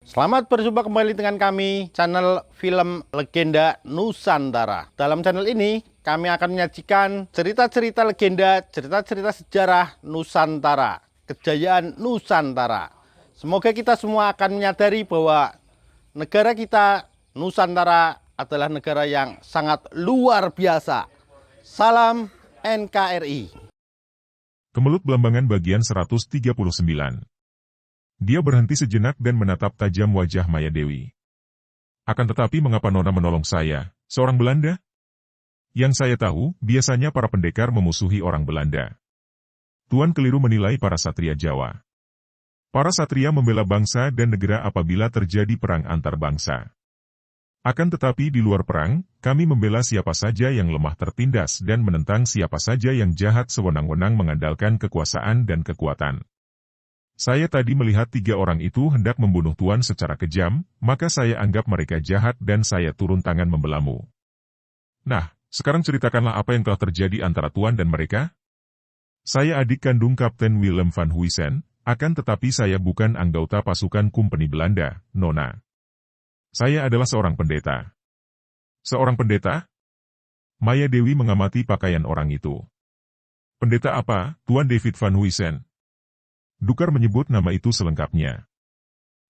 Selamat berjumpa kembali dengan kami, channel Film Legenda Nusantara. Dalam channel ini, kami akan menyajikan cerita-cerita legenda, cerita-cerita sejarah Nusantara, kejayaan Nusantara. Semoga kita semua akan menyadari bahwa negara kita, Nusantara, adalah negara yang sangat luar biasa. Salam NKRI. Kemelut Belambangan bagian 139. Dia berhenti sejenak dan menatap tajam wajah Maya Dewi. Akan tetapi mengapa Nona menolong saya, seorang Belanda? Yang saya tahu, biasanya para pendekar memusuhi orang Belanda. Tuan keliru menilai para satria Jawa. Para satria membela bangsa dan negara apabila terjadi perang antar bangsa. Akan tetapi di luar perang, kami membela siapa saja yang lemah tertindas dan menentang siapa saja yang jahat sewenang-wenang mengandalkan kekuasaan dan kekuatan. Saya tadi melihat 3 orang itu hendak membunuh Tuan secara kejam, maka saya anggap mereka jahat dan saya turun tangan membelamu. Nah, sekarang ceritakanlah apa yang telah terjadi antara Tuan dan mereka? Saya adik kandung Kapten Willem van Huysen, akan tetapi saya bukan anggota pasukan Kompeni Belanda, Nona. Saya adalah seorang pendeta. Seorang pendeta? Maya Dewi mengamati pakaian orang itu. Pendeta apa, Tuan David van Huysen? Dukar menyebut nama itu selengkapnya.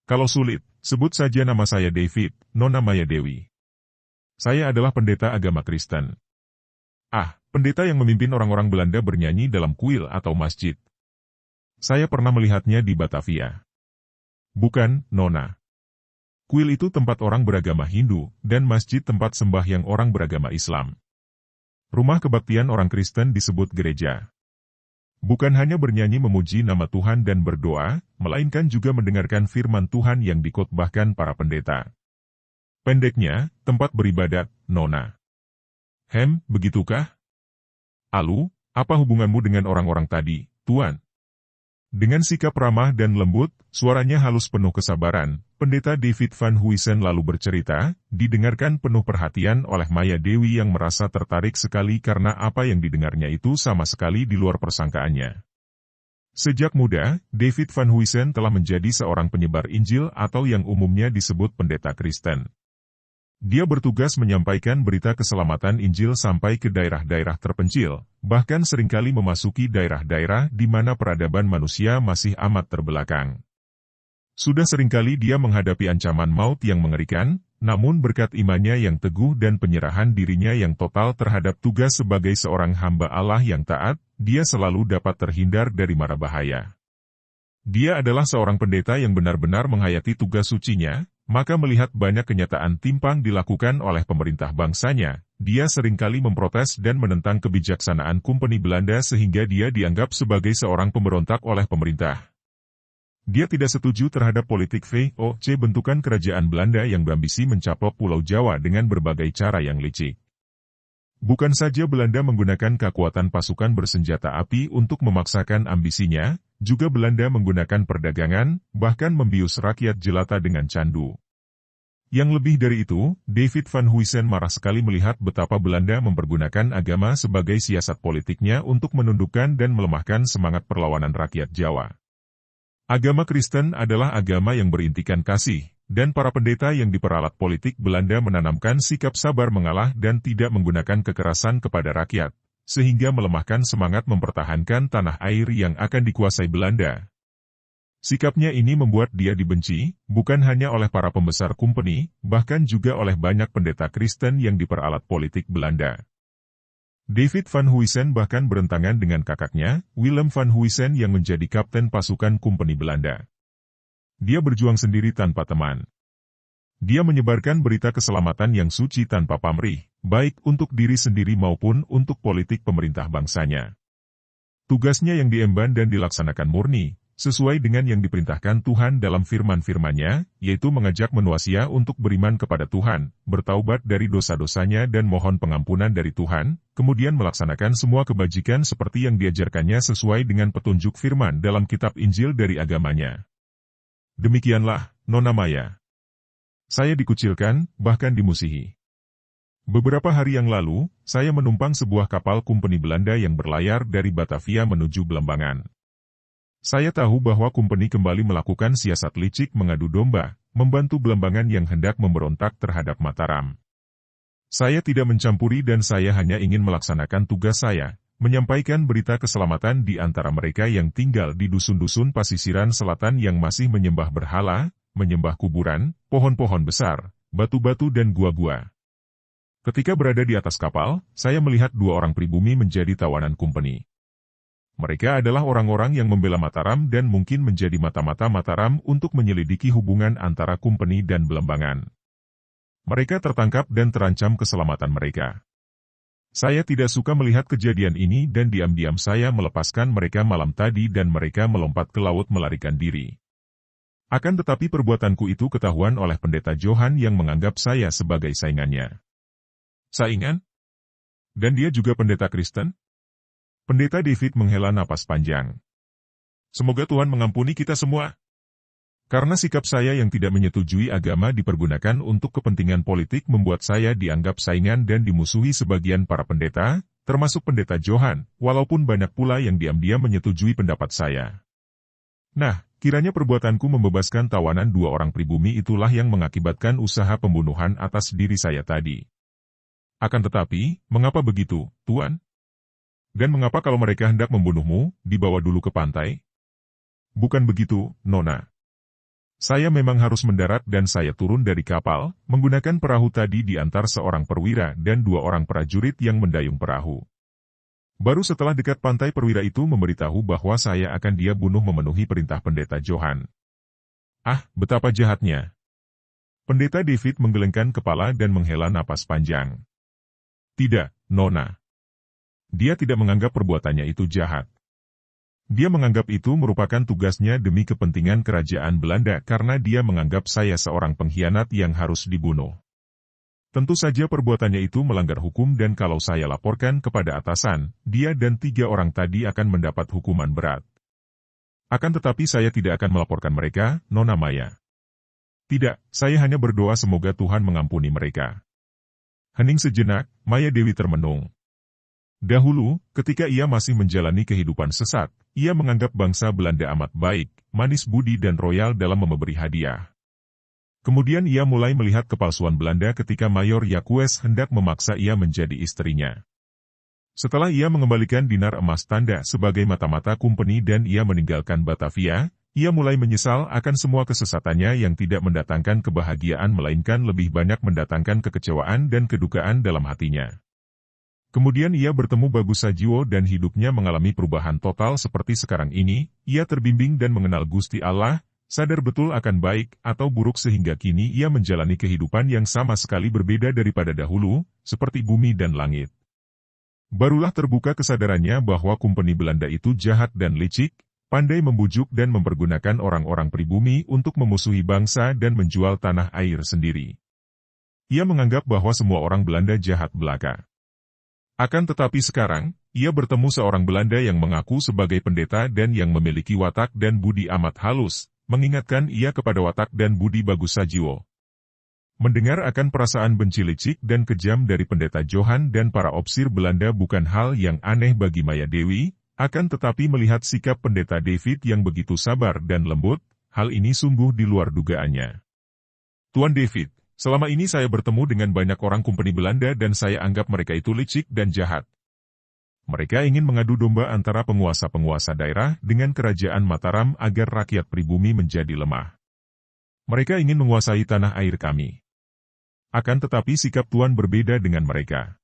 Kalau sulit, sebut saja nama saya David, Nona Maya Dewi. Saya adalah pendeta agama Kristen. Ah, pendeta yang memimpin orang-orang Belanda bernyanyi dalam kuil atau masjid. Saya pernah melihatnya di Batavia. Bukan, Nona. Kuil itu tempat orang beragama Hindu, dan masjid tempat sembahyang orang beragama Islam. Rumah kebaktian orang Kristen disebut gereja. Bukan hanya bernyanyi memuji nama Tuhan dan berdoa, melainkan juga mendengarkan firman Tuhan yang dikotbahkan para pendeta. Pendeknya, tempat beribadat, Nona. Begitukah? Alu, apa hubunganmu dengan orang-orang tadi, Tuan? Dengan sikap ramah dan lembut, suaranya halus penuh kesabaran, Pendeta David van Huysen lalu bercerita, didengarkan penuh perhatian oleh Maya Dewi yang merasa tertarik sekali karena apa yang didengarnya itu sama sekali di luar persangkaannya. Sejak muda, David van Huysen telah menjadi seorang penyebar Injil atau yang umumnya disebut pendeta Kristen. Dia bertugas menyampaikan berita keselamatan Injil sampai ke daerah-daerah terpencil, bahkan seringkali memasuki daerah-daerah di mana peradaban manusia masih amat terbelakang. Sudah seringkali dia menghadapi ancaman maut yang mengerikan, namun berkat imannya yang teguh dan penyerahan dirinya yang total terhadap tugas sebagai seorang hamba Allah yang taat, dia selalu dapat terhindar dari mara bahaya. Dia adalah seorang pendeta yang benar-benar menghayati tugas sucinya. Maka melihat banyak kenyataan timpang dilakukan oleh pemerintah bangsanya, dia seringkali memprotes dan menentang kebijaksanaan Kompeni Belanda sehingga dia dianggap sebagai seorang pemberontak oleh pemerintah. Dia tidak setuju terhadap politik VOC bentukan kerajaan Belanda yang berambisi mencaplok Pulau Jawa dengan berbagai cara yang licik. Bukan saja Belanda menggunakan kekuatan pasukan bersenjata api untuk memaksakan ambisinya, juga Belanda menggunakan perdagangan, bahkan membius rakyat jelata dengan candu. Yang lebih dari itu, David van Huysen marah sekali melihat betapa Belanda mempergunakan agama sebagai siasat politiknya untuk menundukkan dan melemahkan semangat perlawanan rakyat Jawa. Agama Kristen adalah agama yang berintikan kasih, dan para pendeta yang diperalat politik Belanda menanamkan sikap sabar mengalah dan tidak menggunakan kekerasan kepada rakyat, sehingga melemahkan semangat mempertahankan tanah air yang akan dikuasai Belanda. Sikapnya ini membuat dia dibenci, bukan hanya oleh para pembesar Kompeni, bahkan juga oleh banyak pendeta Kristen yang diperalat politik Belanda. David van Huysen bahkan berentangan dengan kakaknya, Willem van Huysen yang menjadi kapten pasukan Kompeni Belanda. Dia berjuang sendiri tanpa teman. Dia menyebarkan berita keselamatan yang suci tanpa pamrih, baik untuk diri sendiri maupun untuk politik pemerintah bangsanya. Tugasnya yang diemban dan dilaksanakan murni, sesuai dengan yang diperintahkan Tuhan dalam firman-firman-Nya, yaitu mengajak manusia untuk beriman kepada Tuhan, bertaubat dari dosa-dosanya dan mohon pengampunan dari Tuhan, kemudian melaksanakan semua kebajikan seperti yang diajarkannya sesuai dengan petunjuk firman dalam kitab Injil dari agamanya. Demikianlah, Nona Maya. Saya dikucilkan, bahkan dimusuhi. Beberapa hari yang lalu, saya menumpang sebuah kapal Kompeni Belanda yang berlayar dari Batavia menuju Belambangan. Saya tahu bahwa kumpeni kembali melakukan siasat licik mengadu domba, membantu Belambangan yang hendak memberontak terhadap Mataram. Saya tidak mencampuri dan saya hanya ingin melaksanakan tugas saya, menyampaikan berita keselamatan di antara mereka yang tinggal di dusun-dusun pasisiran selatan yang masih menyembah berhala, menyembah kuburan, pohon-pohon besar, batu-batu dan gua-gua. Ketika berada di atas kapal, saya melihat 2 orang pribumi menjadi tawanan kumpeni. Mereka adalah orang-orang yang membela Mataram dan mungkin menjadi mata-mata Mataram untuk menyelidiki hubungan antara kumpeni dan Belambangan. Mereka tertangkap dan terancam keselamatan mereka. Saya tidak suka melihat kejadian ini dan diam-diam saya melepaskan mereka malam tadi dan mereka melompat ke laut melarikan diri. Akan tetapi perbuatanku itu ketahuan oleh pendeta Johan yang menganggap saya sebagai saingannya. Saingan? Dan dia juga pendeta Kristen? Pendeta David menghela napas panjang. Semoga Tuhan mengampuni kita semua. Karena sikap saya yang tidak menyetujui agama dipergunakan untuk kepentingan politik membuat saya dianggap saingan dan dimusuhi sebagian para pendeta, termasuk pendeta Johan, walaupun banyak pula yang diam-diam menyetujui pendapat saya. Nah, kiranya perbuatanku membebaskan tawanan 2 orang pribumi itulah yang mengakibatkan usaha pembunuhan atas diri saya tadi. Akan tetapi, mengapa begitu, Tuan? Dan mengapa kalau mereka hendak membunuhmu, dibawa dulu ke pantai? Bukan begitu, Nona. Saya memang harus mendarat dan saya turun dari kapal, menggunakan perahu tadi di antar seorang perwira dan 2 orang prajurit yang mendayung perahu. Baru setelah dekat pantai perwira itu memberitahu bahwa saya akan dia bunuh memenuhi perintah pendeta Johan. Ah, betapa jahatnya. Pendeta David menggelengkan kepala dan menghela napas panjang. Tidak, Nona. Dia tidak menganggap perbuatannya itu jahat. Dia menganggap itu merupakan tugasnya demi kepentingan kerajaan Belanda karena dia menganggap saya seorang pengkhianat yang harus dibunuh. Tentu saja perbuatannya itu melanggar hukum dan kalau saya laporkan kepada atasan, dia dan 3 orang tadi akan mendapat hukuman berat. Akan tetapi saya tidak akan melaporkan mereka, Nona Maya. Tidak, saya hanya berdoa semoga Tuhan mengampuni mereka. Hening sejenak, Maya Dewi termenung. Dahulu, ketika ia masih menjalani kehidupan sesat, ia menganggap bangsa Belanda amat baik, manis budi dan royal dalam memberi hadiah. Kemudian ia mulai melihat kepalsuan Belanda ketika Mayor Jacques hendak memaksa ia menjadi istrinya. Setelah ia mengembalikan dinar emas tanda sebagai mata-mata kumpeni dan ia meninggalkan Batavia, ia mulai menyesal akan semua kesesatannya yang tidak mendatangkan kebahagiaan melainkan lebih banyak mendatangkan kekecewaan dan kedukaan dalam hatinya. Kemudian ia bertemu Bagus Sajiwo dan hidupnya mengalami perubahan total seperti sekarang ini, ia terbimbing dan mengenal Gusti Allah, sadar betul akan baik atau buruk sehingga kini ia menjalani kehidupan yang sama sekali berbeda daripada dahulu, seperti bumi dan langit. Barulah terbuka kesadarannya bahwa kumpeni Belanda itu jahat dan licik, pandai membujuk dan mempergunakan orang-orang pribumi untuk memusuhi bangsa dan menjual tanah air sendiri. Ia menganggap bahwa semua orang Belanda jahat belaka. Akan tetapi sekarang, ia bertemu seorang Belanda yang mengaku sebagai pendeta dan yang memiliki watak dan budi amat halus, mengingatkan ia kepada watak dan budi Bagus Sajiwo. Mendengar akan perasaan benci licik dan kejam dari pendeta Johan dan para opsir Belanda bukan hal yang aneh bagi Maya Dewi, akan tetapi melihat sikap pendeta David yang begitu sabar dan lembut, hal ini sungguh di luar dugaannya. Tuan David, selama ini saya bertemu dengan banyak orang kumpeni Belanda dan saya anggap mereka itu licik dan jahat. Mereka ingin mengadu domba antara penguasa-penguasa daerah dengan kerajaan Mataram agar rakyat pribumi menjadi lemah. Mereka ingin menguasai tanah air kami. Akan tetapi sikap Tuan berbeda dengan mereka.